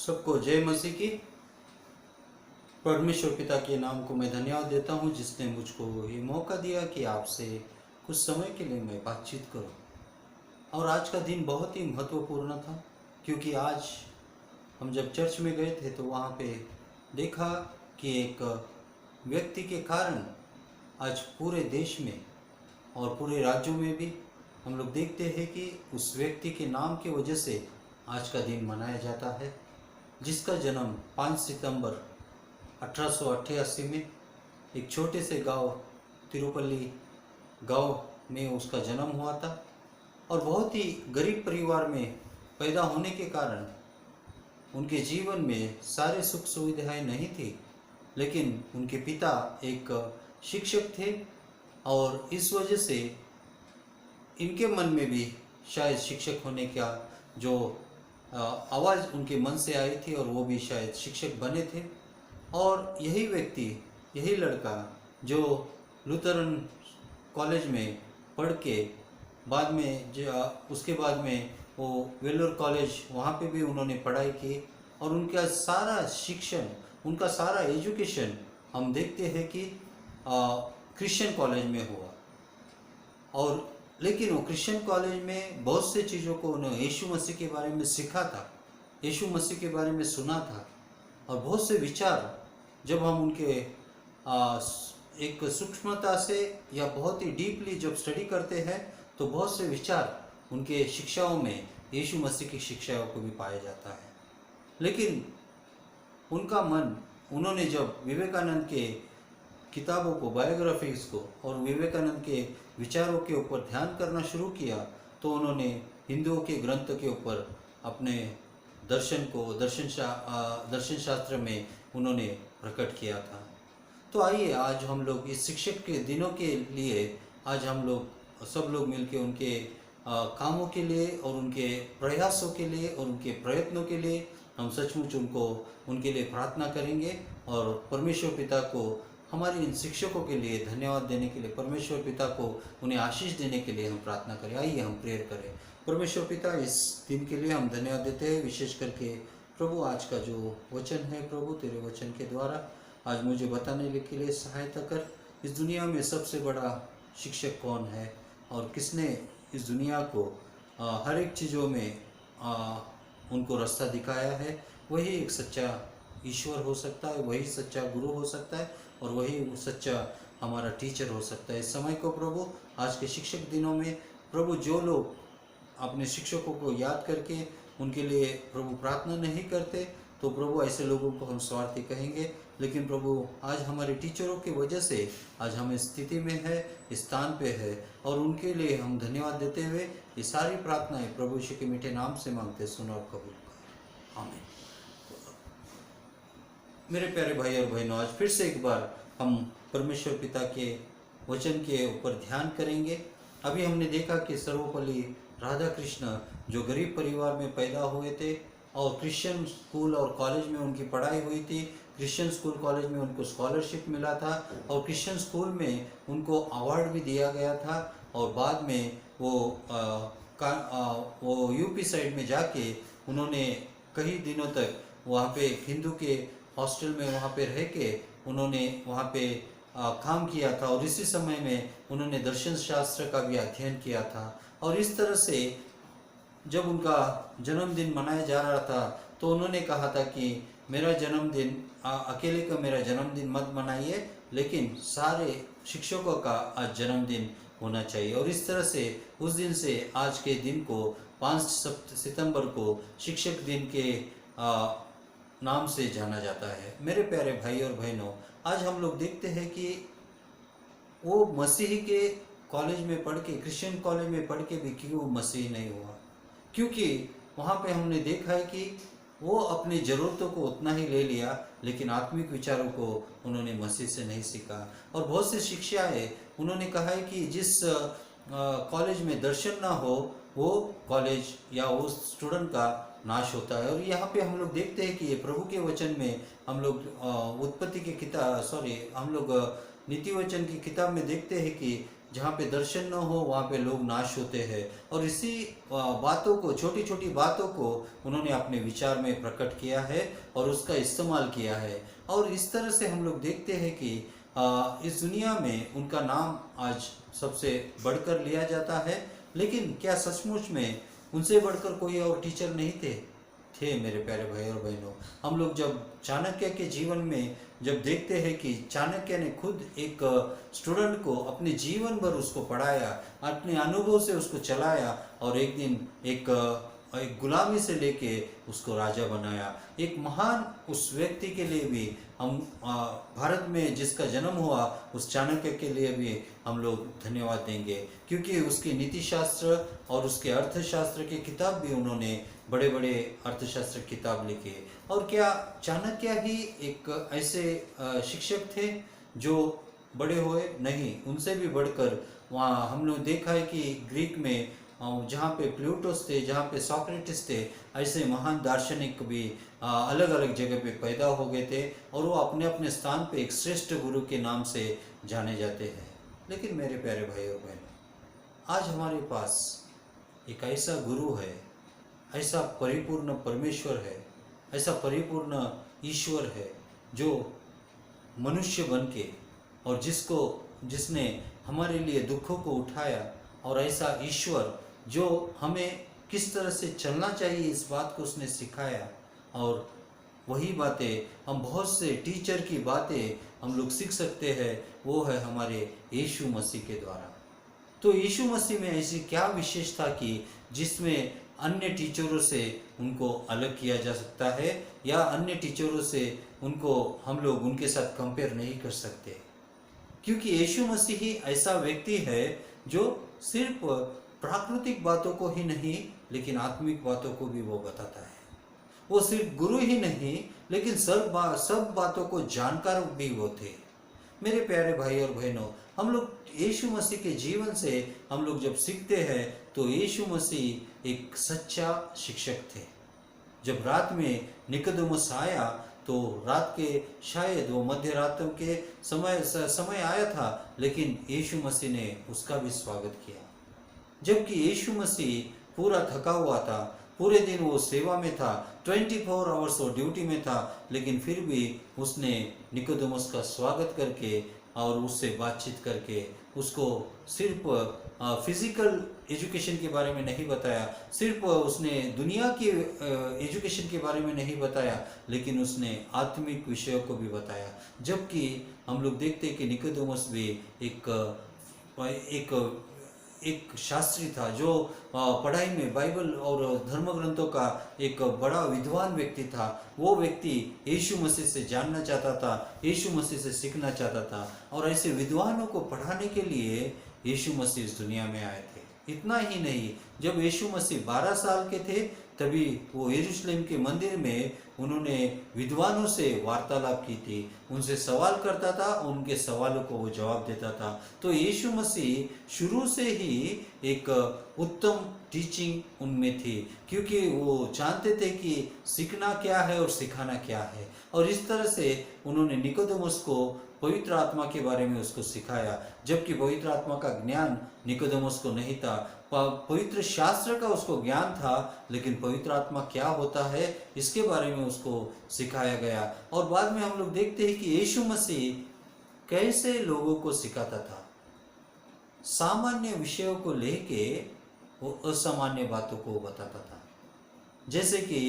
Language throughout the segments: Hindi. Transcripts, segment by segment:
सबको जय मसीह की। परमेश्वर पिता के नाम को मैं धन्यवाद देता हूँ जिसने मुझको ये मौका दिया कि आपसे कुछ समय के लिए मैं बातचीत करूँ। और आज का दिन बहुत ही महत्वपूर्ण था, क्योंकि आज हम जब चर्च में गए थे तो वहाँ पे देखा कि एक व्यक्ति के कारण आज पूरे देश में और पूरे राज्यों में भी हम लोग देखते हैं कि उस व्यक्ति के नाम की वजह से आज का दिन मनाया जाता है, जिसका जन्म 5 सितंबर 1888 में एक छोटे से गांव तिरुपल्ली गांव में उसका जन्म हुआ था। और बहुत ही गरीब परिवार में पैदा होने के कारण उनके जीवन में सारे सुख सुविधाएं नहीं थी, लेकिन उनके पिता एक शिक्षक थे और इस वजह से इनके मन में भी शायद शिक्षक होने का जो आवाज़ उनके मन से आई थी और वो भी शायद शिक्षक बने थे। और यही व्यक्ति, यही लड़का जो लूथरन कॉलेज में पढ़ के बाद में उसके बाद में वो वेलोर कॉलेज वहाँ पे भी उन्होंने पढ़ाई की और उनका सारा शिक्षण, उनका सारा एजुकेशन हम देखते हैं कि क्रिश्चियन कॉलेज में हुआ। और लेकिन वो क्रिश्चियन कॉलेज में बहुत से चीज़ों को उन्होंने यीशु मसीह के बारे में सीखा था, यीशु मसीह के बारे में सुना था। और बहुत से विचार जब हम उनके एक सूक्ष्मता से या बहुत ही डीपली जब स्टडी करते हैं तो बहुत से विचार उनके शिक्षाओं में यीशु मसीह की शिक्षाओं को भी पाया जाता है। लेकिन उनका मन, उन्होंने जब विवेकानंद के किताबों को, बायोग्राफीज को और विवेकानंद के विचारों के ऊपर ध्यान करना शुरू किया तो उन्होंने हिंदुओं के ग्रंथ के ऊपर अपने दर्शन को, दर्शन शास्त्र में उन्होंने प्रकट किया था। तो आइए आज हम लोग इस शिक्षक के दिनों के लिए, आज हम लोग सब लोग मिलकर उनके कामों के लिए और उनके प्रयासों के लिए और उनके प्रयत्नों के लिए हम सचमुच उनके लिए प्रार्थना करेंगे और परमेश्वर पिता को हमारे इन शिक्षकों के लिए धन्यवाद देने के लिए, परमेश्वर पिता को उन्हें आशीष देने के लिए हम प्रार्थना करें। आइए हम प्रेयर करें। परमेश्वर पिता, इस दिन के लिए हम धन्यवाद देते हैं, विशेष करके प्रभु आज का जो वचन है, प्रभु तेरे वचन के द्वारा आज मुझे बताने के लिए सहायता कर। इस दुनिया में सबसे बड़ा शिक्षक कौन है और किसने इस दुनिया को हर एक चीज़ों में उनको रास्ता दिखाया है, वही एक सच्चा ईश्वर हो सकता है, वही सच्चा गुरु हो सकता है और वही सच्चा हमारा टीचर हो सकता है। इस समय को प्रभु, आज के शिक्षक दिनों में प्रभु, जो लोग अपने शिक्षकों को याद करके उनके लिए प्रभु प्रार्थना नहीं करते तो प्रभु ऐसे लोगों को हम स्वार्थी कहेंगे। लेकिन प्रभु आज हमारे टीचरों की वजह से आज हम इस स्थिति में है, इस स्थान पे है और उनके लिए हम धन्यवाद देते हुए ये सारी प्रार्थनाएं प्रभु यीशु के मीठे नाम से मांगते, सुनो और कबूल करो, आमीन। मेरे प्यारे भाई और बहनों, आज फिर से एक बार हम परमेश्वर पिता के वचन के ऊपर ध्यान करेंगे। अभी हमने देखा कि सर्वपल्ली राधा कृष्ण जो गरीब परिवार में पैदा हुए थे और क्रिश्चियन स्कूल और कॉलेज में उनकी पढ़ाई हुई थी। क्रिश्चियन स्कूल कॉलेज में उनको स्कॉलरशिप मिला था और क्रिश्चियन स्कूल में उनको अवार्ड भी दिया गया था। और बाद में वो यूपी साइड में जाके उन्होंने कई दिनों तक वहाँ पे हिंदू के हॉस्टल में वहाँ पे रह के उन्होंने वहाँ पे काम किया था और इसी समय में उन्होंने दर्शन शास्त्र का भी अध्ययन किया था। और इस तरह से जब उनका जन्मदिन मनाया जा रहा था तो उन्होंने कहा था कि मेरा जन्मदिन अकेले का मेरा जन्मदिन मत मनाइए, लेकिन सारे शिक्षकों का आज जन्मदिन होना चाहिए। और इस तरह से उस दिन से आज के दिन को 5 सितंबर को शिक्षक दिन के नाम से जाना जाता है। मेरे प्यारे भाई और बहनों, आज हम लोग देखते हैं कि वो मसीह के कॉलेज में पढ़ के, क्रिश्चियन कॉलेज में पढ़ के भी क्यों मसीह नहीं हुआ, क्योंकि वहाँ पे हमने देखा है कि वो अपनी ज़रूरतों को उतना ही ले लिया, लेकिन आत्मिक विचारों को उन्होंने मसीह से नहीं सीखा। और बहुत सी शिक्षाएं उन्होंने कहा है कि जिस कॉलेज में दर्शन ना हो वो कॉलेज या वो स्टूडेंट का नाश होता है। और यहाँ पे हम लोग देखते हैं कि ये प्रभु के वचन में हम लोग उत्पत्ति के किताब हम लोग नीति वचन की किताब में देखते हैं कि जहाँ पे दर्शन न हो वहाँ पे लोग नाश होते हैं। और इसी बातों को, छोटी छोटी बातों को उन्होंने अपने विचार में प्रकट किया है और उसका इस्तेमाल किया है। और इस तरह से हम लोग देखते हैं कि इस दुनिया में उनका नाम आज सबसे बढ़कर लिया जाता है। लेकिन क्या सचमुच में उनसे बढ़कर कोई और टीचर नहीं थे मेरे प्यारे भाई और बहनों? हम लोग जब चाणक्य के जीवन में जब देखते हैं कि चाणक्य ने खुद एक स्टूडेंट को अपने जीवन भर उसको पढ़ाया, अपने अनुभव से उसको चलाया और एक दिन एक गुलामी से लेके उसको राजा बनाया। एक महान उस व्यक्ति के लिए भी हम भारत में जिसका जन्म हुआ उस चाणक्य के लिए भी हम लोग धन्यवाद देंगे, क्योंकि उसकी नीति शास्त्र और उसके अर्थशास्त्र की किताब भी उन्होंने बड़े बड़े अर्थशास्त्र किताब लिखे। और क्या चाणक्य ही एक ऐसे शिक्षक थे जो बड़े हुए? नहीं, उनसे भी बढ़कर वहाँ हम लोग देखा है कि ग्रीक में जहाँ पे प्लूटोस थे, जहाँ पे सोक्रेटिस थे, ऐसे महान दार्शनिक भी अलग अलग जगह पे पैदा हो गए थे और वो अपने अपने स्थान पे एक श्रेष्ठ गुरु के नाम से जाने जाते हैं। लेकिन मेरे प्यारे भाई और बहनों, आज हमारे पास एक ऐसा गुरु है, ऐसा परिपूर्ण परमेश्वर है, ऐसा परिपूर्ण ईश्वर है जो मनुष्य बन के और जिसने हमारे लिए दुखों को उठाया, और ऐसा ईश्वर जो हमें किस तरह से चलना चाहिए इस बात को उसने सिखाया। और वही बातें हम बहुत से टीचर की बातें हम लोग सीख सकते हैं, वो है हमारे यीशु मसीह के द्वारा। तो यीशु मसीह में ऐसी क्या विशेष था कि जिसमें अन्य टीचरों से उनको अलग किया जा सकता है, या अन्य टीचरों से उनको हम लोग उनके साथ कंपेयर नहीं कर सकते? क्योंकि यीशु मसीह ही ऐसा व्यक्ति है जो सिर्फ प्राकृतिक बातों को ही नहीं लेकिन आत्मिक बातों को भी वो बताता है। वो सिर्फ गुरु ही नहीं लेकिन सब बातों को जानकार भी वो थे। मेरे प्यारे भाई और बहनों, हम लोग यीशु मसीह के जीवन से हम लोग जब सीखते हैं तो यीशु मसीह एक सच्चा शिक्षक थे। जब रात में निकोदेमुस आया तो रात के शायद वो मध्य रात के समय आया था, लेकिन यीशु मसीह ने उसका भी स्वागत किया। जबकि यीशु मसीह पूरा थका हुआ था, पूरे दिन वो सेवा में था, 24 आवर्स वो ड्यूटी में था, लेकिन फिर भी उसने निकोदेमुस का स्वागत करके और उससे बातचीत करके उसको सिर्फ फिजिकल एजुकेशन के बारे में नहीं बताया, सिर्फ उसने दुनिया की एजुकेशन के बारे में नहीं बताया, लेकिन उसने आत्मिक विषयों को भी बताया। जबकि हम लोग देखते हैं कि निकोदेमुस भी एक शास्त्री था जो पढ़ाई में बाइबल और धर्म ग्रंथों का एक बड़ा विद्वान व्यक्ति था। वो व्यक्ति यीशु मसीह से जानना चाहता था, यीशु मसीह से सीखना चाहता था, और ऐसे विद्वानों को पढ़ाने के लिए यीशु मसीह इस दुनिया में आए थे। इतना ही नहीं, जब यीशु मसीह 12 साल के थे तभी वो यरूशलेम के मंदिर में उन्होंने विद्वानों से वार्तालाप की थी, उनसे सवाल करता था, उनके सवालों को वो जवाब देता था। तो यीशु मसीह शुरू से ही एक उत्तम टीचिंग उनमें थी, क्योंकि वो जानते थे कि सीखना क्या है और सिखाना क्या है। और इस तरह से उन्होंने निकोदेमुस को पवित्र आत्मा के बारे में उसको सिखाया, जबकि पवित्र आत्मा का ज्ञान निकोदेमुस को नहीं था। पवित्र शास्त्र का उसको ज्ञान था, लेकिन पवित्र आत्मा क्या होता है इसके बारे में उसको सिखाया गया। और बाद में हम लोग देखते हैं कि यीशु मसीह कैसे लोगों को सिखाता था। सामान्य विषयों को लेके वो असामान्य बातों को बताता था। जैसे कि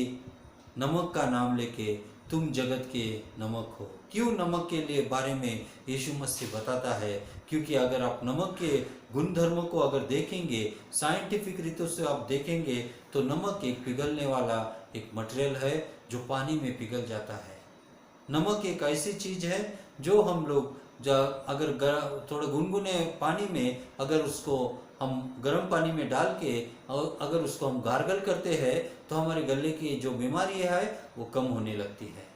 नमक का नाम लेके तुम जगत के नमक हो। क्यों नमक के लिए बारे में यीशु मसीह बताता है? क्योंकि अगर आप नमक के गुणधर्मों को अगर देखेंगे, साइंटिफिक रीतों से आप देखेंगे, तो नमक एक पिघलने वाला एक मटेरियल है जो पानी में पिघल जाता है। नमक एक ऐसी चीज है जो हम लोग अगर थोड़ा गुनगुने पानी में अगर उसको हम गर्म पानी में डाल के और अगर उसको हम गार्गल करते हैं तो हमारे गले की जो बीमारी है वो कम होने लगती है।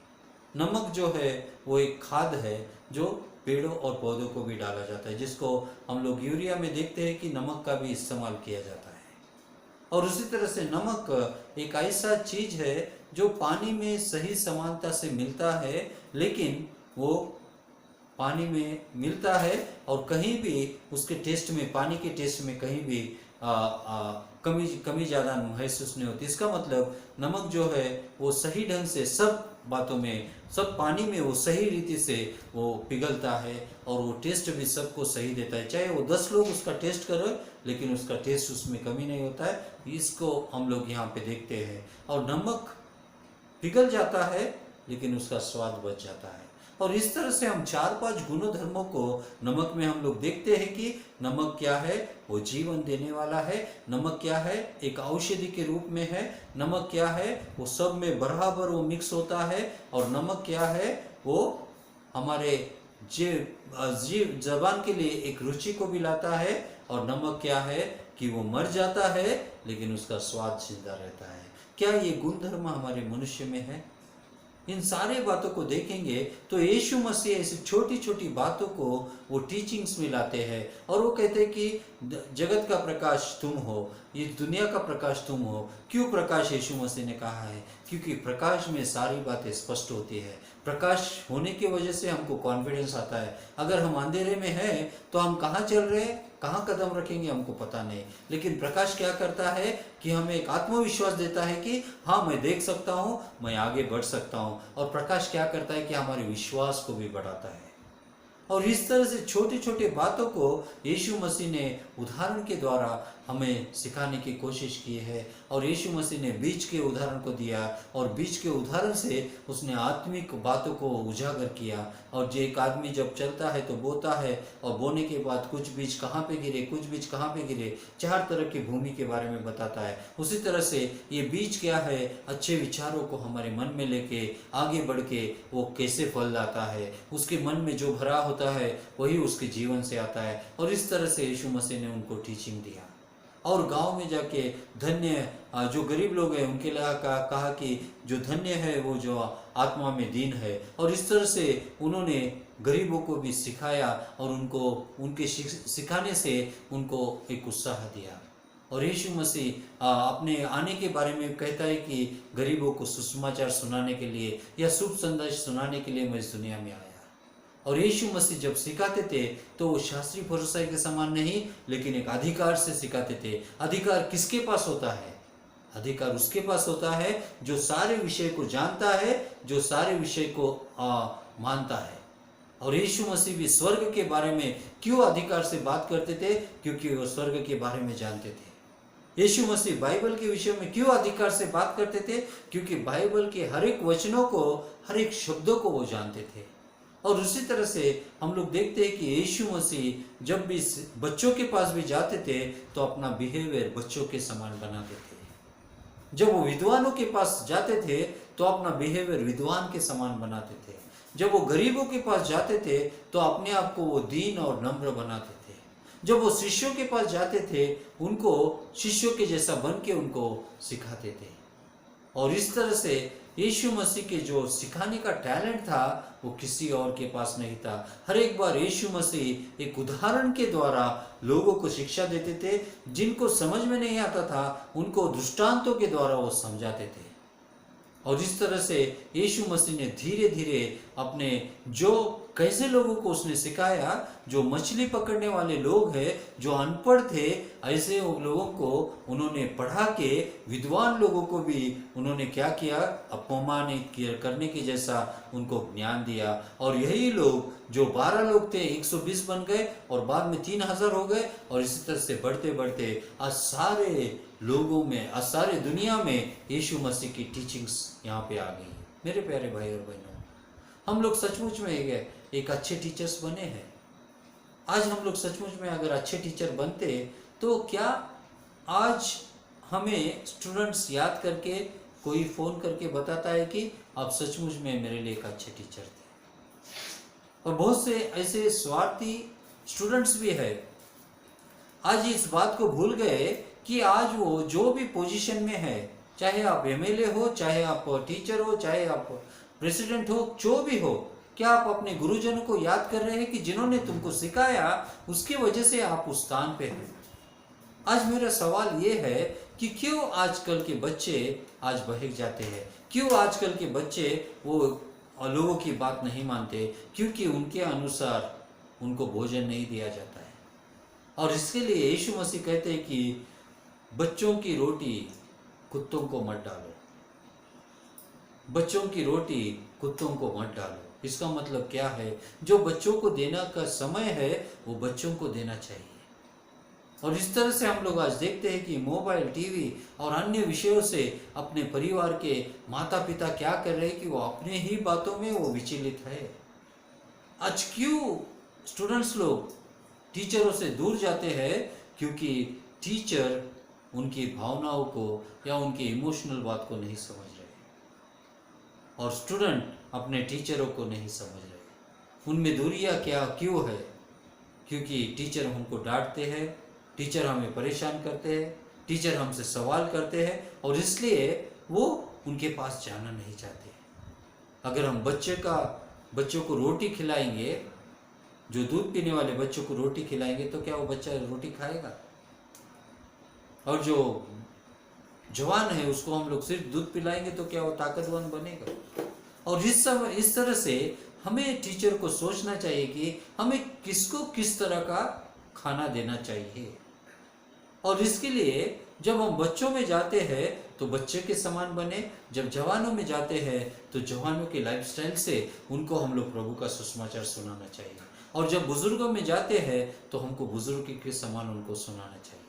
नमक जो है वो एक खाद है जो पेड़ों और पौधों को भी डाला जाता है, जिसको हम लोग यूरिया में देखते हैं कि नमक का भी इस्तेमाल किया जाता है। और उसी तरह से नमक एक ऐसा चीज है जो पानी में सही समानता से मिलता है, लेकिन वो पानी में मिलता है और कहीं भी उसके टेस्ट में, पानी के टेस्ट में कहीं भी कमी ज़्यादा महसूस नहीं होती। इसका मतलब नमक जो है वो सही ढंग से सब बातों में, सब पानी में वो सही रीति से वो पिघलता है और वो टेस्ट भी सबको सही देता है। चाहे वो 10 लोग उसका टेस्ट करें लेकिन उसका टेस्ट उसमें कमी नहीं होता है। इसको हम लोग यहाँ पे देखते हैं। और नमक पिघल जाता है लेकिन उसका स्वाद बच जाता है। और इस तरह से हम 4-5 गुणों धर्मों को नमक में हम लोग देखते हैं कि नमक क्या है, वो जीवन देने वाला है। नमक क्या है, एक औषधि के रूप में है। नमक क्या है, वो सब में बराबर वो मिक्स होता है। और नमक क्या है, वो हमारे जीव जबान के लिए एक रुचि को भी लाता है। और नमक क्या है कि वो मर जाता है लेकिन उसका स्वाद जिंदा रहता है। क्या ये गुण धर्म हमारे मनुष्य में है? इन सारे बातों को देखेंगे तो यीशु मसीह ऐसी छोटी छोटी बातों को वो टीचिंग्स में लाते हैं और वो कहते हैं कि जगत का प्रकाश तुम हो, ये दुनिया का प्रकाश तुम हो। क्यों प्रकाश यीशु मसीह ने कहा है? क्योंकि प्रकाश में सारी बातें स्पष्ट होती है। प्रकाश होने की वजह से हमको कॉन्फिडेंस आता है। अगर हम अंधेरे में हैं तो हम कहाँ चल रहे हैं, कहाँ कदम रखेंगे हमको पता नहीं। लेकिन प्रकाश क्या करता है कि हमें एक आत्मविश्वास देता है कि हाँ, मैं देख सकता हूँ, मैं आगे बढ़ सकता हूँ। और प्रकाश क्या करता है कि हमारे विश्वास को भी बढ़ाता है। और इस तरह से छोटे छोटे बातों को यीशु मसीह ने उदाहरण के द्वारा हमें सिखाने की कोशिश की है। और यीशु मसीह ने बीज के उदाहरण को दिया और बीज के उदाहरण से उसने आत्मिक बातों को उजागर किया। और जो एक आदमी जब चलता है तो बोता है और बोने के बाद कुछ बीज कहाँ पे गिरे, कुछ बीज कहाँ पे गिरे, 4 तरह की भूमि के बारे में बताता है। उसी तरह से ये बीज क्या है, अच्छे विचारों को हमारे मन में लेके आगे बढ़ के वो कैसे फल लाता है। उसके मन में जो भरा होता है वही उसके जीवन से आता है। और इस तरह से यीशु मसीह ने उनको टीचिंग दिया। और गांव में जाके धन्य जो गरीब लोग हैं उनके लिए कहा कि जो धन्य है वो जो आत्मा में दीन है। और इस तरह से उन्होंने गरीबों को भी सिखाया और उनको उनके सिखाने से उनको एक उत्साह दिया। और यीशु मसीह अपने आने के बारे में कहता है कि गरीबों को सुसमाचार सुनाने के लिए या शुभ संदेश सुनाने के लिए मैं इस दुनिया में आया। और यीशु मसीह जब सिखाते थे तो वो शास्त्री फरीसाई के समान नहीं, लेकिन एक अधिकार से सिखाते थे। अधिकार किसके पास होता है? अधिकार उसके पास होता है जो सारे विषय को जानता है, जो सारे विषय को मानता है। और यीशु मसीह भी स्वर्ग के बारे में क्यों अधिकार से बात करते थे? क्योंकि वो स्वर्ग के बारे में जानते थे। यीशु मसीह बाइबल के विषय में क्यों अधिकार से बात करते थे? क्योंकि बाइबल के हर एक वचनों को, हर एक शब्दों को वो जानते थे। और उसी तरह से हम लोग देखते हैं कि यीशु मसीह जब भी बच्चों के पास भी जाते थे तो अपना बिहेवियर बच्चों के समान बनाते थे। जब वो विद्वानों के पास जाते थे तो अपना बिहेवियर विद्वान के समान बनाते थे। जब वो गरीबों के पास जाते थे तो अपने आप को वो दीन और नम्र बनाते थे। जब वो शिष्यों के पास जाते थे उनको शिष्यों के जैसा बन के उनको सिखाते थे। और इस तरह से यीशु मसीह के जो सिखाने का टैलेंट था वो किसी और के पास नहीं था। हर एक बार यीशु मसीह एक उदाहरण के द्वारा लोगों को शिक्षा देते थे। जिनको समझ में नहीं आता था उनको दृष्टांतों के द्वारा वो समझाते थे। और इस तरह से यीशु मसीह ने धीरे धीरे अपने जो कैसे लोगों को उसने सिखाया, जो मछली पकड़ने वाले लोग हैं, जो अनपढ़ थे, ऐसे लोगों को उन्होंने पढ़ा के विद्वान लोगों को भी उन्होंने क्या किया, अपमानित करने के जैसा उनको ज्ञान दिया। और यही लोग जो 12 लोग थे 120 बन गए और बाद में 3000 हो गए। और इसी तरह से बढ़ते बढ़ते आज सारे लोगों में, आज सारे दुनिया में यीशु मसीह की टीचिंग्स यहाँ पे आ गई। मेरे प्यारे भाई और बहनों, हम लोग सचमुच में एक अच्छे टीचर्स बने हैं। आज हम लोग सचमुच में अगर अच्छे टीचर बनते तो क्या आज हमें स्टूडेंट्स याद करके कोई फ़ोन करके बताता है कि आप सचमुच में मेरे लिए एक अच्छे टीचर थे। और बहुत से ऐसे स्वार्थी स्टूडेंट्स भी है आज इस बात को भूल गए कि आज वो जो भी पोजीशन में है, चाहे आप एमएलए हो, चाहे आप टीचर हो, चाहे आप प्रेसिडेंट हो, जो भी हो, क्या आप अपने गुरुजनों को याद कर रहे हैं कि जिन्होंने तुमको सिखाया उसकी वजह से आप उस स्थान पे हैं। आज मेरा सवाल ये है कि क्यों आजकल के बच्चे आज बहक जाते हैं, क्यों आजकल के बच्चे वो और लोगों की बात नहीं मानते, क्योंकि उनके अनुसार उनको भोजन नहीं दिया जाता है। और इसके लिए यीशु मसीह कहते हैं कि बच्चों की रोटी कुत्तों को मत डालो, बच्चों की रोटी कुत्तों को मत डालो। इसका मतलब क्या है? जो बच्चों को देना का समय है वो बच्चों को देना चाहिए। और इस तरह से हम लोग आज देखते हैं कि मोबाइल, टीवी और अन्य विषयों से अपने परिवार के माता पिता क्या कर रहे हैं कि वो अपने ही बातों में वो विचलित है। आज क्यों स्टूडेंट्स लोग टीचरों से दूर जाते हैं? क्योंकि टीचर उनकी भावनाओं को या उनकी इमोशनल बात को नहीं समझ रहे, और स्टूडेंट अपने टीचरों को नहीं समझ रहे। उनमें दूरियां क्या क्यों है? क्योंकि टीचर हमको डांटते हैं, टीचर हमें परेशान करते हैं, टीचर हमसे सवाल करते हैं, और इसलिए वो उनके पास जाना नहीं चाहते। अगर हम बच्चों को रोटी खिलाएंगे, जो दूध पीने वाले बच्चों को रोटी खिलाएंगे, तो क्या वो बच्चा रोटी खाएगा? और जो जवान है उसको हम लोग सिर्फ दूध पिलाएंगे तो क्या वो ताकतवर बनेगा? और इस तरह से हमें टीचर को सोचना चाहिए कि हमें किसको किस तरह का खाना देना चाहिए। और इसके लिए जब हम बच्चों में जाते हैं तो बच्चे के समान बने, जब जवानों में जाते हैं तो जवानों के लाइफस्टाइल से उनको हम लोग प्रभु का सुसमाचार सुनाना चाहिए, और जब बुजुर्गों में जाते हैं तो हमको बुजुर्ग के समान उनको सुनाना चाहिए।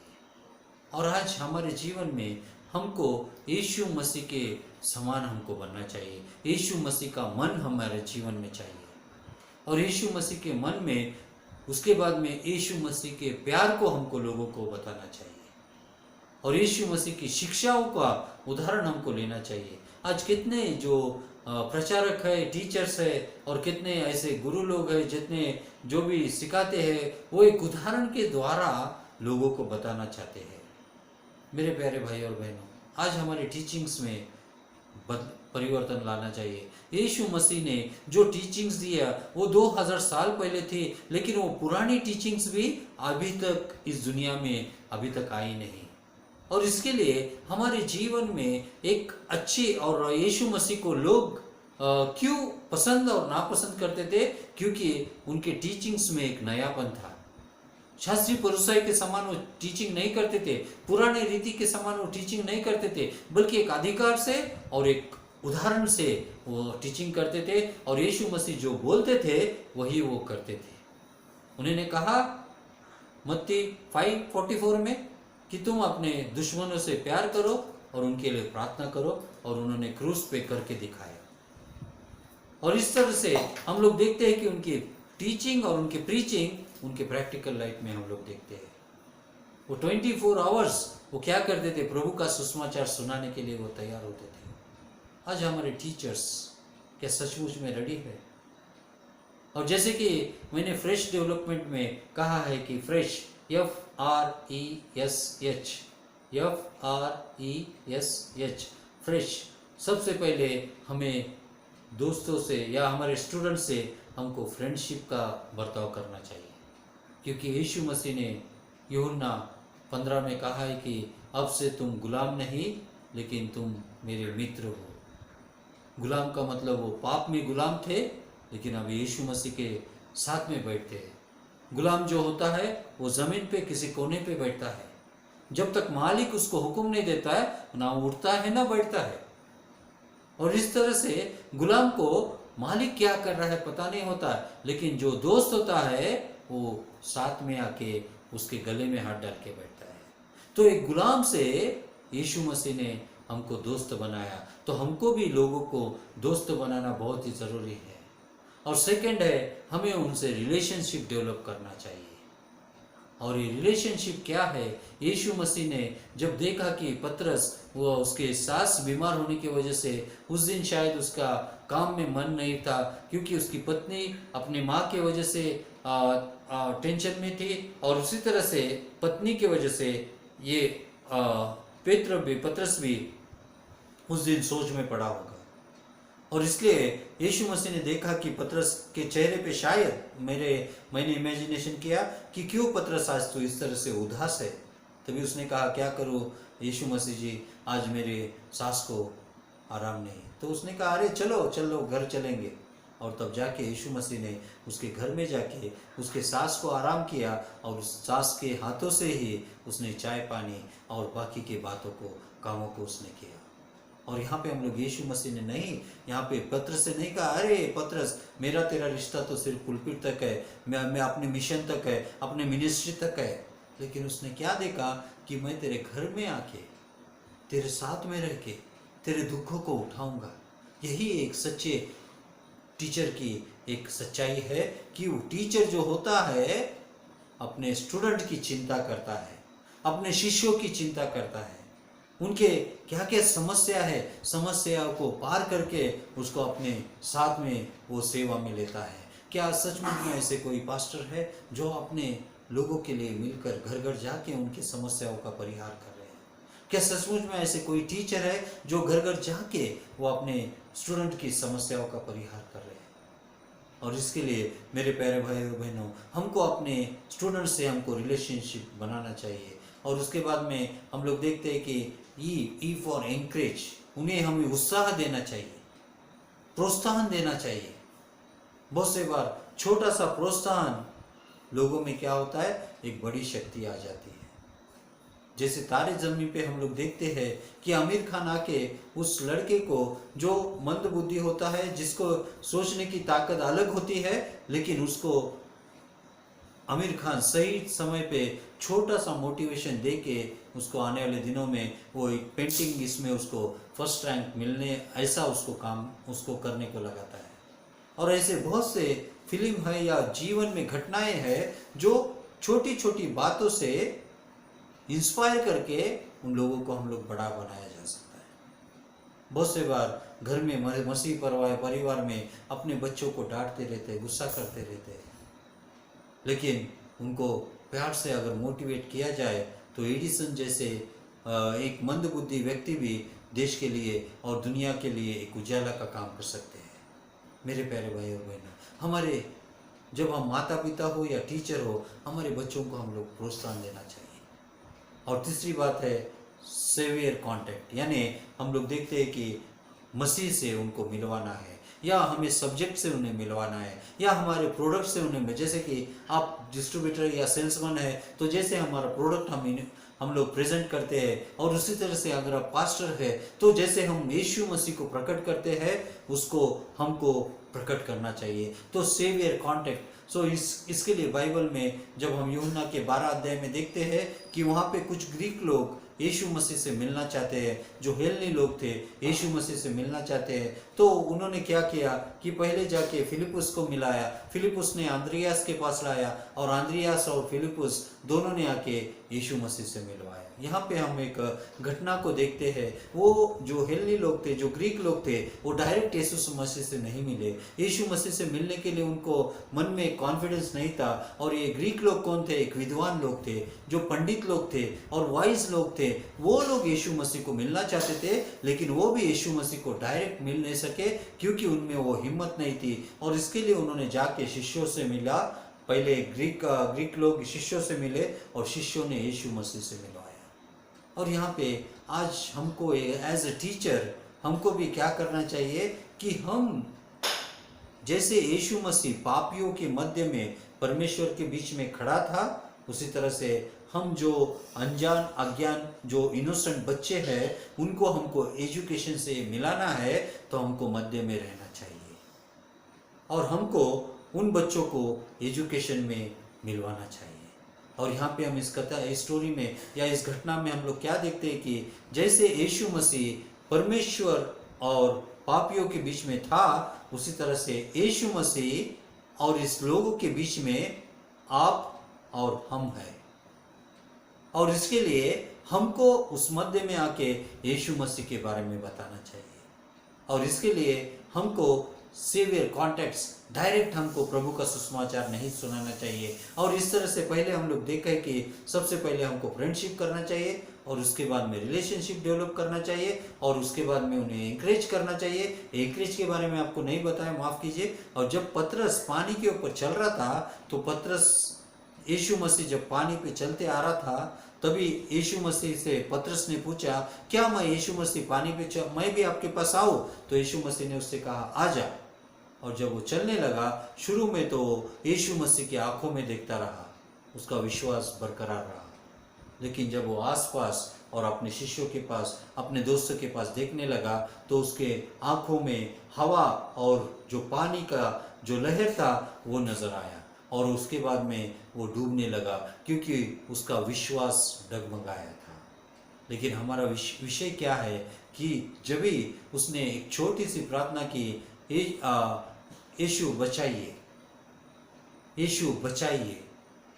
और आज हमारे जीवन में हमको यीशु मसीह के समान हमको बनना चाहिए। यीशु मसीह का मन हमारे जीवन में चाहिए, और यीशु मसीह के मन में उसके बाद में यीशु मसीह के प्यार को हमको लोगों को बताना चाहिए, और यीशु मसीह की शिक्षाओं का उदाहरण हमको लेना चाहिए। आज कितने जो प्रचारक है, टीचर्स है, और कितने ऐसे गुरु लोग हैं जितने जो भी सिखाते हैं वो एक उदाहरण के द्वारा लोगों को बताना चाहते हैं। मेरे प्यारे भाई और बहनों, आज हमारे टीचिंग्स में परिवर्तन लाना चाहिए। यीशु मसीह ने जो टीचिंग्स दिया वो 2000 साल पहले थी, लेकिन वो पुरानी टीचिंग्स भी अभी तक इस दुनिया में अभी तक आई नहीं। और इसके लिए हमारे जीवन में एक अच्छी, और यीशु मसीह को लोग क्यों पसंद और नापसंद करते थे? क्योंकि उनके टीचिंग्स में एक नयापन था। शास्त्रीय पुरुषाई के समान वो टीचिंग नहीं करते थे, पुराने रीति के समान वो टीचिंग नहीं करते थे, बल्कि एक अधिकार से और एक उदाहरण से वो टीचिंग करते थे। और यीशु मसीह जो बोलते थे वही वो करते थे। उन्होंने कहा मत्ती 5:44 में कि तुम अपने दुश्मनों से प्यार करो और उनके लिए प्रार्थना करो, और उन्होंने क्रूस पे करके दिखाया। और इस तरह से हम लोग देखते हैं कि उनकी टीचिंग और उनकी प्रीचिंग उनके प्रैक्टिकल लाइफ में हम लोग देखते हैं। वो 24 आवर्स वो क्या करते थे? प्रभु का सुसमाचार सुनाने के लिए वो तैयार होते थे। आज हमारे टीचर्स क्या सचमुच में रेडी है? और जैसे कि मैंने फ्रेश डेवलपमेंट में कहा है कि फ्रेश FRESH फ्रेश, सबसे पहले हमें दोस्तों से या हमारे स्टूडेंट से हमको फ्रेंडशिप का बर्ताव करना चाहिए, क्योंकि यीशु मसीह ने यूहन्ना 15 में कहा है कि अब से तुम गुलाम नहीं लेकिन तुम मेरे मित्र हो। गुलाम का मतलब वो पाप में गुलाम थे, लेकिन अब यीशु मसीह के साथ में बैठते हैं। गुलाम जो होता है वो ज़मीन पे किसी कोने पे बैठता है, जब तक मालिक उसको हुक्म नहीं देता है ना उठता है ना बैठता है। और इस तरह से गुलाम को मालिक क्या कर रहा है पता नहीं होता है, लेकिन जो दोस्त होता है वो साथ में आके उसके गले में हाथ डाल के बैठता है। तो एक गुलाम से यीशु मसीह ने हमको दोस्त बनाया, तो हमको भी लोगों को दोस्त बनाना बहुत ही ज़रूरी है। और सेकंड है, हमें उनसे रिलेशनशिप डेवलप करना चाहिए। और ये रिलेशनशिप क्या है? यीशु मसीह ने जब देखा कि पतरस वो उसके सास बीमार होने की वजह से उस दिन शायद उसका काम में मन नहीं था, क्योंकि उसकी पत्नी अपनी माँ की वजह से टेंशन में थी, और उसी तरह से पत्नी की वजह से ये पतरस भी उस दिन सोच में पड़ा होगा। और इसलिए यीशु मसीह ने देखा कि पतरस के चेहरे पे शायद मैंने इमेजिनेशन किया कि क्यों पतरस आज तो इस तरह से उदास है। तभी उसने कहा क्या करूँ यीशु मसीह जी, आज मेरे सास को आराम नहीं। तो उसने कहा अरे चलो चलो घर चलेंगे। और तब जाके यीशु मसीह ने उसके घर में जाके उसके सास को आराम किया और उस सास के हाथों से ही उसने चाय पानी और बाकी के बातों को कामों को उसने किया। और यहाँ पे हम लोग यीशु मसीह ने नहीं, यहाँ पे पत्रस से नहीं कहा अरे पत्रस मेरा तेरा रिश्ता तो सिर्फ पुलपिट तक है, मैं अपने मिशन तक है, अपने मिनिस्ट्री तक है। लेकिन उसने क्या देखा कि मैं तेरे घर में आके तेरे साथ में रह के तेरे दुखों को उठाऊंगा। यही एक सच्चे टीचर की एक सच्चाई है कि वो टीचर जो होता है अपने स्टूडेंट की चिंता करता है, अपने शिष्यों की चिंता करता है, उनके क्या क्या समस्या है, समस्याओं को पार करके उसको अपने साथ में वो सेवा में लेता है। क्या सचमुच में ऐसे कोई पास्टर है जो अपने लोगों के लिए मिलकर घर घर जाके उनकी समस्याओं का परिहार कर रहे हैं? क्या सचमुच में ऐसे कोई टीचर है जो घर घर जाके वो अपने स्टूडेंट की समस्याओं का परिहार कर रहे हैं? और इसके लिए मेरे प्यारे भाई और बहनों, हमको अपने स्टूडेंट से हमको रिलेशनशिप बनाना चाहिए। और उसके बाद में हम लोग देखते हैं कि ई फॉर एनकरेज, उन्हें हमें उत्साह देना चाहिए, प्रोत्साहन देना चाहिए। बहुत से बार छोटा सा प्रोत्साहन लोगों में क्या होता है, एक बड़ी शक्ति आ जाती है। जैसे तारे ज़मीन पे हम लोग देखते हैं कि आमिर खान आके उस लड़के को जो मंद बुद्धि होता है, जिसको सोचने की ताकत अलग होती है, लेकिन उसको आमिर खान सही समय पे छोटा सा मोटिवेशन दे के उसको आने वाले दिनों में वो एक पेंटिंग इसमें उसको फर्स्ट रैंक मिलने ऐसा उसको काम उसको करने को लगाता है। और ऐसे बहुत से फिल्म है या जीवन में घटनाएं हैं जो छोटी छोटी बातों से इंस्पायर करके उन लोगों को हम लोग बड़ा बनाया जा सकता है। बहुत से बार घर में मसीह परिवार में अपने बच्चों को डांटते रहते, गुस्सा करते रहते हैं, लेकिन उनको प्यार से अगर मोटिवेट किया जाए तो एडिसन जैसे एक मंदबुद्धि व्यक्ति भी देश के लिए और दुनिया के लिए एक उजाला का काम कर सकते हैं। मेरे प्यारे भाई और बहनों, हमारे जब हम माता पिता हो या टीचर हो, हमारे बच्चों को हम लोग प्रोत्साहन देना चाहिए। और तीसरी बात है सेवियर कांटेक्ट, यानी हम लोग देखते हैं कि मसीह से उनको मिलवाना है, या हमें सब्जेक्ट से उन्हें मिलवाना है, या हमारे प्रोडक्ट से उन्हें, जैसे कि आप डिस्ट्रीब्यूटर या सेल्समैन है तो जैसे हमारा प्रोडक्ट हम लोग प्रेजेंट करते हैं, और उसी तरह से अगर आप पास्टर है तो जैसे हम यीशु मसीह को प्रकट करते हैं उसको हमको प्रकट करना चाहिए। तो सेवियर कांटेक्ट, सो इसके लिए बाइबल में जब हम यूहन्ना के 12 अध्याय में देखते हैं कि वहाँ पे कुछ ग्रीक लोग यीशु मसीह से मिलना चाहते हैं, जो हेलनी लोग थे यीशु मसीह से मिलना चाहते हैं, तो उन्होंने क्या किया कि पहले जाके फिलिपुस को मिलाया, फिलिपुस ने आंद्रियास के पास लाया, और आंद्रियास और फिलिपुस दोनों ने आके यीशु मसीह से मिलवाया। यहाँ पे हम एक घटना को देखते हैं, वो जो हेलनी लोग थे, जो ग्रीक लोग थे, वो डायरेक्ट यीशु मसीह से नहीं मिले। यीशु मसीह से मिलने के लिए उनको मन में कॉन्फिडेंस नहीं था। और ये ग्रीक लोग कौन थे? एक विद्वान लोग थे, जो पंडित लोग थे और वाइज लोग थे। वो लोग यीशु मसीह को मिलना चाहते थे, लेकिन वो भी यीशु मसीह को डायरेक्ट मिल नहीं सके क्योंकि उनमें वो हिम्मत नहीं थी। और इसके लिए उन्होंने जाके शिष्यों से मिला। पहले ग्रीक लोग शिष्यों से मिले और शिष्यों ने यीशु मसीह से मिलवाया। और यहाँ पे आज हमको एज ए टीचर हमको भी क्या करना चाहिए कि हम जैसे यीशु मसीह पापियों के मध्य में परमेश्वर के बीच में खड़ा था, उसी तरह से हम जो अनजान अज्ञान जो इनोसेंट बच्चे हैं उनको हमको एजुकेशन से मिलाना है, तो हमको मध्य में रहना चाहिए और हमको उन बच्चों को एजुकेशन में मिलवाना चाहिए। और यहाँ पे हम इस स्टोरी में या इस घटना में हम लोग क्या देखते हैं कि जैसे यीशु मसीह परमेश्वर और पापियों के बीच में था, उसी तरह से यीशु मसीह और इस लोगों के बीच में आप और हम हैं। और इसके लिए हमको उस मध्य में आके यीशु मसीह के बारे में बताना चाहिए। और इसके लिए हमको सेवियर कॉन्टेक्ट्स डायरेक्ट हमको प्रभु का सुसमाचार नहीं सुनाना चाहिए। और इस तरह से पहले हम लोग देखा है कि सबसे पहले हमको फ्रेंडशिप करना चाहिए, और उसके बाद में रिलेशनशिप डेवलप करना चाहिए, और उसके बाद में उन्हें एंकरेज करना चाहिए। एंकरेज के बारे में आपको नहीं बताया, माफ़ कीजिए। और जब पतरस पानी के ऊपर चल रहा था, तो पतरस यीशु मसीह जब पानी पे चलते आ रहा था, तभी यीशु मसीह से पतरस ने पूछा, क्या मैं यीशु मसीह पानी पे मैं भी आपके पास आऊँ? तो यीशु मसीह ने उससे कहा, आ जा। और जब वो चलने लगा, शुरू में तो यीशु मसीह की आंखों में देखता रहा, उसका विश्वास बरकरार रहा। लेकिन जब वो आसपास और अपने शिष्यों के पास, अपने दोस्तों के पास देखने लगा, तो उसके आंखों में हवा और जो पानी का जो लहर था वो नजर आया, और उसके बाद में वो डूबने लगा, क्योंकि उसका विश्वास डगमगाया था। लेकिन हमारा विषय क्या है कि जब भी उसने एक छोटी सी प्रार्थना की, यीशु बचाइए, यीशु बचाइए,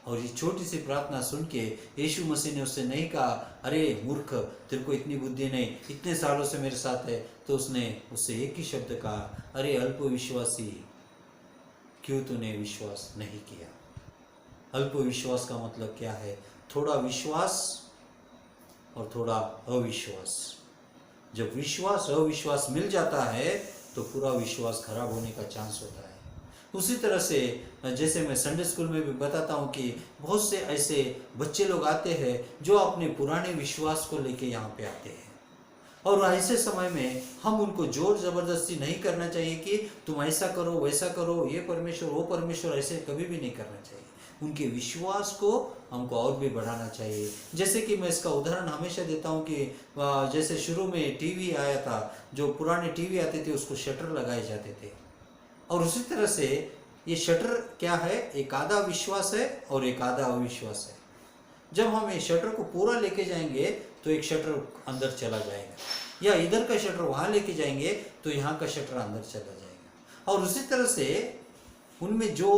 और ये छोटी सी प्रार्थना सुन के यीशु मसीह ने उससे नहीं कहा, अरे मूर्ख, तेरे को इतनी बुद्धि नहीं, इतने सालों से मेरे साथ है। तो उसने उससे एक ही शब्द कहा, अरे अल्प विश्वासी, क्यों तूने विश्वास नहीं किया? अल्प विश्वास का मतलब क्या है? थोड़ा विश्वास और थोड़ा अविश्वास। जब विश्वास अविश्वास मिल जाता है तो पूरा विश्वास खराब होने का चांस होता है। उसी तरह से जैसे मैं संडे स्कूल में भी बताता हूँ कि बहुत से ऐसे बच्चे लोग आते हैं जो अपने पुराने विश्वास को लेके यहाँ पे आते हैं, और ऐसे समय में हम उनको जोर जबरदस्ती नहीं करना चाहिए कि तुम ऐसा करो वैसा करो, ये परमेश्वर वो परमेश्वर, ऐसे कभी भी नहीं करना चाहिए। उनके विश्वास को हमको और भी बढ़ाना चाहिए। जैसे कि मैं इसका उदाहरण हमेशा देता हूँ कि जैसे शुरू में टीवी आया था, जो पुराने टीवी आते थे उसको शटर लगाए जाते थे, और उसी तरह से ये शटर क्या है, एक आधा विश्वास है और एक आधा अविश्वास है। जब हम ये शटर को पूरा लेके जाएंगे तो एक शटर अंदर चला जाएगा, या इधर का शटर वहां लेके जाएंगे तो यहाँ का शटर अंदर चला जाएगा। और उसी तरह से उनमें जो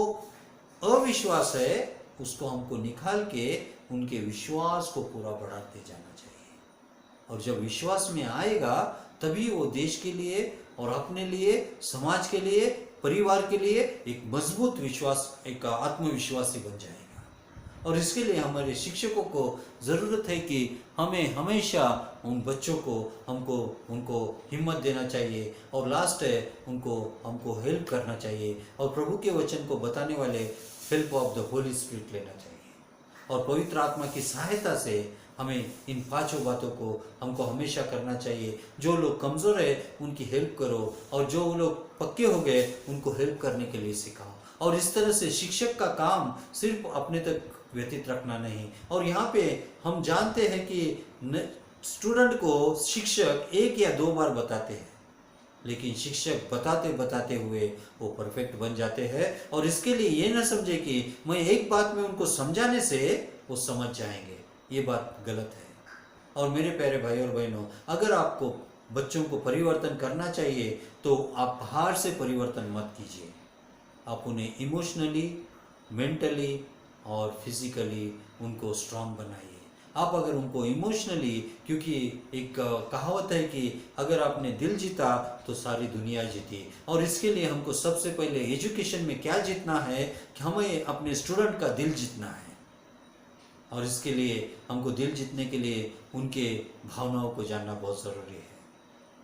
अविश्वास है उसको हमको निकाल के उनके विश्वास को पूरा बढ़ाते जाना चाहिए। और जब विश्वास में आएगा तभी वो देश के लिए और अपने लिए, समाज के लिए, परिवार के लिए एक मजबूत विश्वास, एक आत्मविश्वासी बन जाएगा। और इसके लिए हमारे शिक्षकों को ज़रूरत है कि हमें हमेशा उन बच्चों को उनको हिम्मत देना चाहिए, और लास्ट है हमको हेल्प करना चाहिए, और प्रभु के वचन को बताने वाले help of the Holi spirit लेना चाहिए। और पवित्र आत्मा की सहायता से हमें इन पांचों बातों को हमको हमेशा करना चाहिए। जो लोग कमज़ोर है उनकी हेल्प करो, और जो लोग पक्के हो गए उनको हेल्प करने के लिए सिखाओ। और इस तरह से शिक्षक का काम सिर्फ अपने तक व्यतीत रखना नहीं। और यहाँ पे हम जानते हैं कि स्टूडेंट को शिक्षक एक या दो बार बताते हैं, लेकिन शिक्षक बताते बताते हुए वो परफेक्ट बन जाते हैं। और इसके लिए ये ना समझे कि मैं एक बात में उनको समझाने से वो समझ जाएंगे, ये बात गलत है। और मेरे प्यारे भाई और बहनों, अगर आपको बच्चों को परिवर्तन करना चाहिए तो आप बाहर से परिवर्तन मत कीजिए, आप उन्हें इमोशनली, मेंटली और फिजिकली उनको स्ट्रांग बनाइए। आप अगर उनको इमोशनली, क्योंकि एक कहावत है कि अगर आपने दिल जीता तो सारी दुनिया जीती, और इसके लिए हमको सबसे पहले एजुकेशन में क्या जीतना है कि हमें अपने स्टूडेंट का दिल जीतना है। और इसके लिए हमको दिल जीतने के लिए उनके भावनाओं को जानना बहुत ज़रूरी है।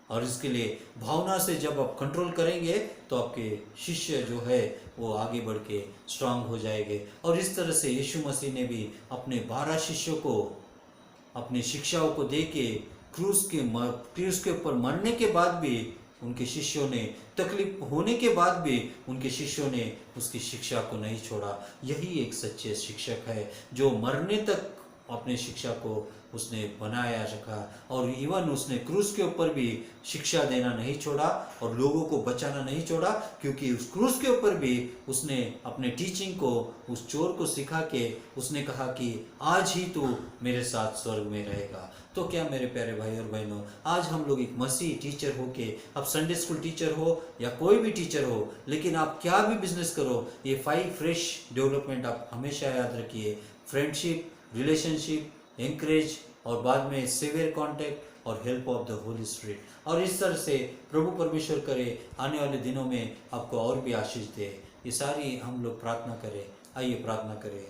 और इसके लिए भावना से जब आप कंट्रोल करेंगे तो आपके शिष्य जो है वो आगे बढ़ के स्ट्रांग हो जाएंगे। और इस तरह से यीशु मसीह ने भी अपने 12 शिष्यों को अपनी शिक्षाओं को दे के क्रूस के ऊपर मरने के बाद भी उनके शिष्यों ने, तकलीफ होने के बाद भी उनके शिष्यों ने उसकी शिक्षा को नहीं छोड़ा। यही एक सच्चे शिक्षक है जो मरने तक अपने शिक्षा को उसने बनाया रखा, और इवन उसने क्रूस के ऊपर भी शिक्षा देना नहीं छोड़ा और लोगों को बचाना नहीं छोड़ा, क्योंकि उस क्रूस के ऊपर भी उसने अपने टीचिंग को उस चोर को सिखा के उसने कहा कि आज ही तू मेरे साथ स्वर्ग में रहेगा। तो क्या मेरे प्यारे भाई और बहनों, आज हम लोग एक मसीह टीचर हो के, अब संडे स्कूल टीचर हो या कोई भी टीचर हो, लेकिन आप क्या भी बिजनेस करो, ये 5 फ्रेश डेवलपमेंट आप हमेशा याद रखिए। फ्रेंडशिप, रिलेशनशिप, एंकरेज, और बाद में सेवियर कांटेक्ट और help of the Holi spirit. और इस तरह से प्रभु परमेश्वर करे आने वाले दिनों में आपको और भी आशीष दे। ये सारी हम लोग प्रार्थना करें। आइए प्रार्थना करें।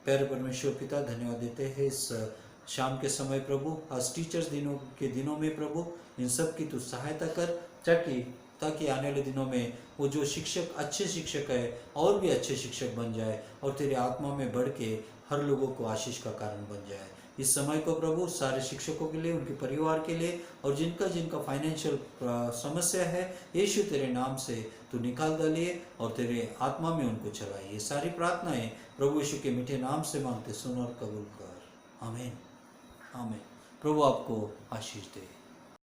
प्यारे परमेश्वर पिता, धन्यवाद देते हैं इस शाम के समय प्रभु, आज टीचर्स दिनों में प्रभु इन सब की तू सहायता कर, ताकि आने वाले दिनों में वो जो शिक्षक अच्छे शिक्षक है और भी अच्छे शिक्षक बन जाए, और तेरे आत्मा में बढ़ के हर लोगों को आशीष का कारण बन जाए। इस समय को प्रभु सारे शिक्षकों के लिए, उनके परिवार के लिए, और जिनका जिनका फाइनेंशियल समस्या है, यीशु तेरे नाम से तू निकाल डालिए और तेरे आत्मा में उनको चलाइए। ये सारी प्रार्थनाएं प्रभु यीशु के मीठे नाम से मांगते सुन और कबूल कर। आमीन आमीन। प्रभु आपको आशीष दे।